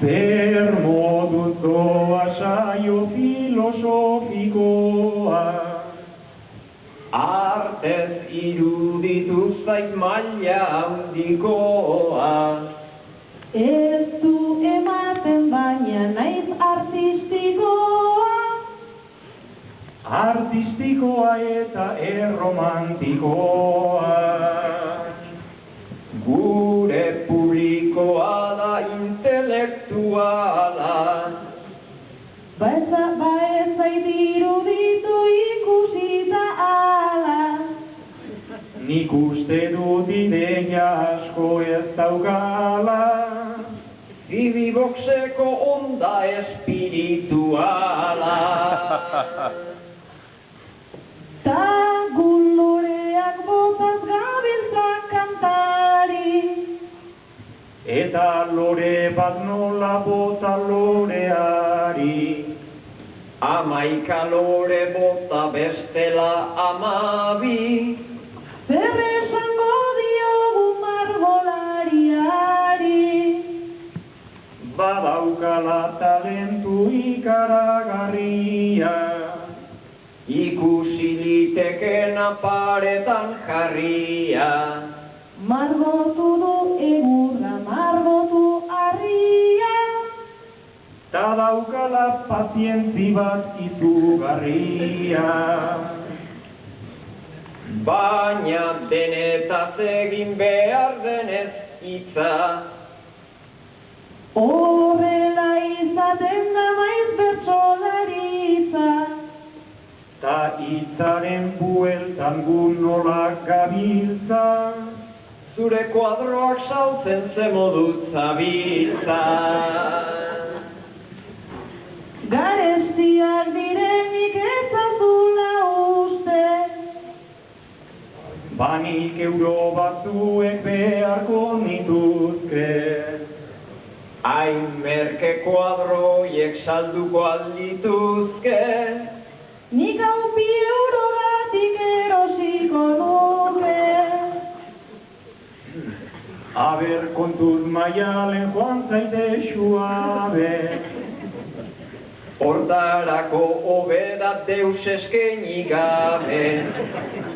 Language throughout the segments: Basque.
Zer moduz doa saio filosofikoa, artez iruditu zait maila handikoa. Ez du ematen baina naiz artistikoa, artistikoa eta erromantikoa. Gure publikoa da intelektuala, ba ez zait iruditu ikusita ala. Nik uste dut ideia asko ez daukala, Zibiboxeko onda espirituala. Ta guloreak botaz gabiltza kantari, eta lore bat nola bota loreari. 11 lore bota bestela 12. zer esango diogu margolariari. Badaukala talentu ikaragarria, Ikusi litekena paretan jarria. Margotu du egurra, margotu harria, ta daukala pazientzi bat izugarria. Baina denetaz egin behar denez hitza, horrela izaten da maiz bertsolaritza. Ta hitzaren bueltan gu nola gabiltza, zure kuadroak saltzen ze moduz zabiltza. Garestiak direnik ez azula uste, banik euro batzuek beharko nituzke. Hain merke kuadroiek salduko aldituzke, nik hau 2 eurogatik erosiko nuke. Aber kontuz Maialen joan zaite suabe, hortarako hobeda deus eskaini gabe.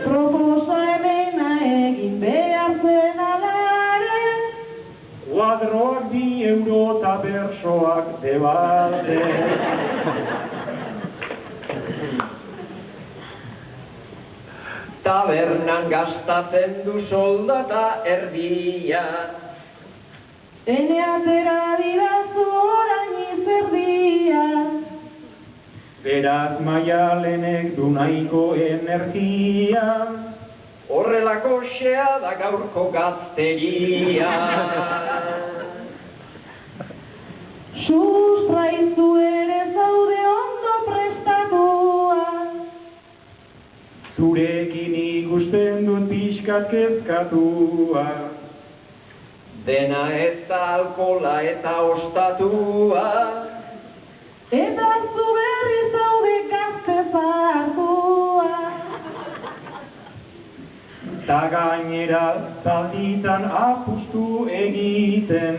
Proposamena egin behar zen alare, kuadroak 2 euro eta bersoak debalde. Tabernan gastatzen du soldata erdia, ene atera didazu orain izerdia. Beraz Maialenek du nahiko energia, horrelako xea da gaurko gazteria. Sustraizu ere zaude ondo prestatua, zurekin ikusten dut pixkat kezkatua. Dena ez da alkola eta ostatua, eta zu berri zaude gazte zartua. Ta gainera zalditan apustu egiten,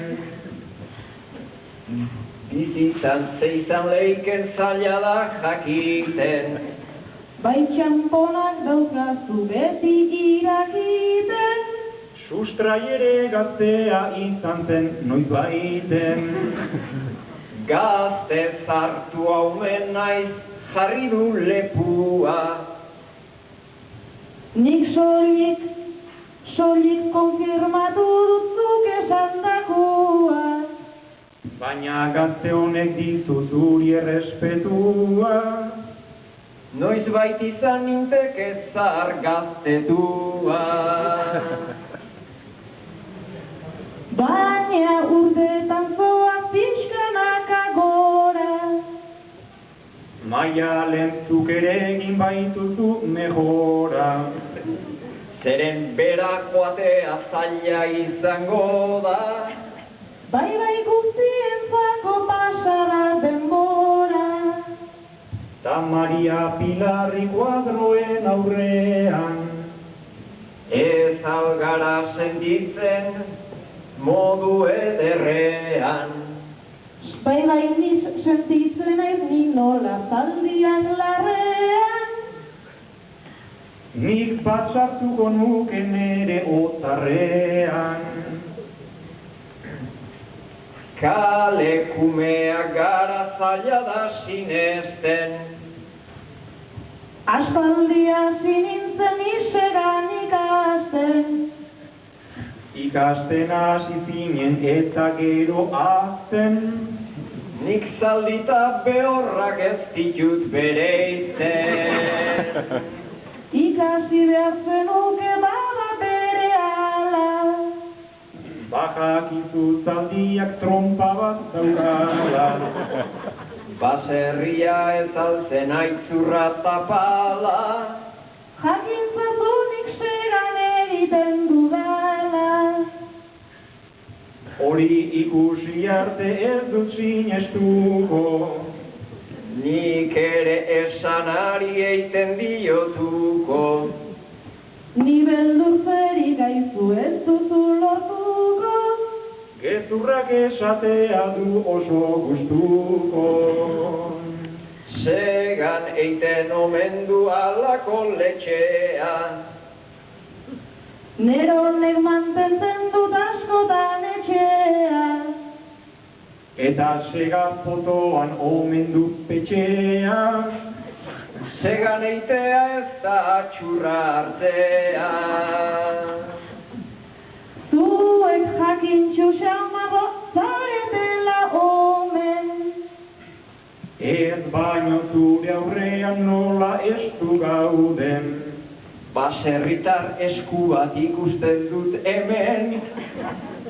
bizitzan zeizan leiken zaila da jakiten. Bai txamponak daukazu beti irakiten, sustrai ere gaztea izan zen noiz baiten. Gazte zartu haumen naiz jarri du lepua, nik soilik konfirmatu dutzuk esandakua. Baina gazte honek dizu zuri errespetua, noiz bait izan ninteke zahar gaztetua. Baina urteetan zoaz pixkanaka gora, Maialen zuk ere egin baituzu mejora. Zeren berak joatea zaila izango da, bai guztientzako pasara denbora. Ta Maria Pilarri kuadroen aurrean, ez algara sentitzen modu ederrean. Bai gainiz sentitzen naiz ni nola zaldian larrean. Nik bat sartuko nuke nere otarrean. Kale kumeak gara zaila da sinesten. Aspaldia zinintzen isegan ikasten. Ikasten hasi zinen eta gero azten. Nik zaldita behorrak ez ditut bereizten. Ikasi behar zenuke bada berehala. Bajakizu zaldiak trompa bat daukala. Baserria ez altzen aitzurra tapala. Jakin zazunik segan egiten dudala. Hori ikusi arte ez dut sinestuko. Nik ere esanari eiten diotuko. Ni beldurtzerik aizu ez duzu lortuko. Gezurrak esatea du oso gustuko. Segan eiten omen du alako letxea. Neronek mantentzen dut askotan etxea. Eta sega fotoan omen du petxea. Segan eitea ez da atxurra artea. Zuek jakintxu xamago zaretela omen. Ez baino zure aurrean nola estu gauden. Baserritar esku bat ikusten dut hemen.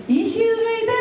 Isil geite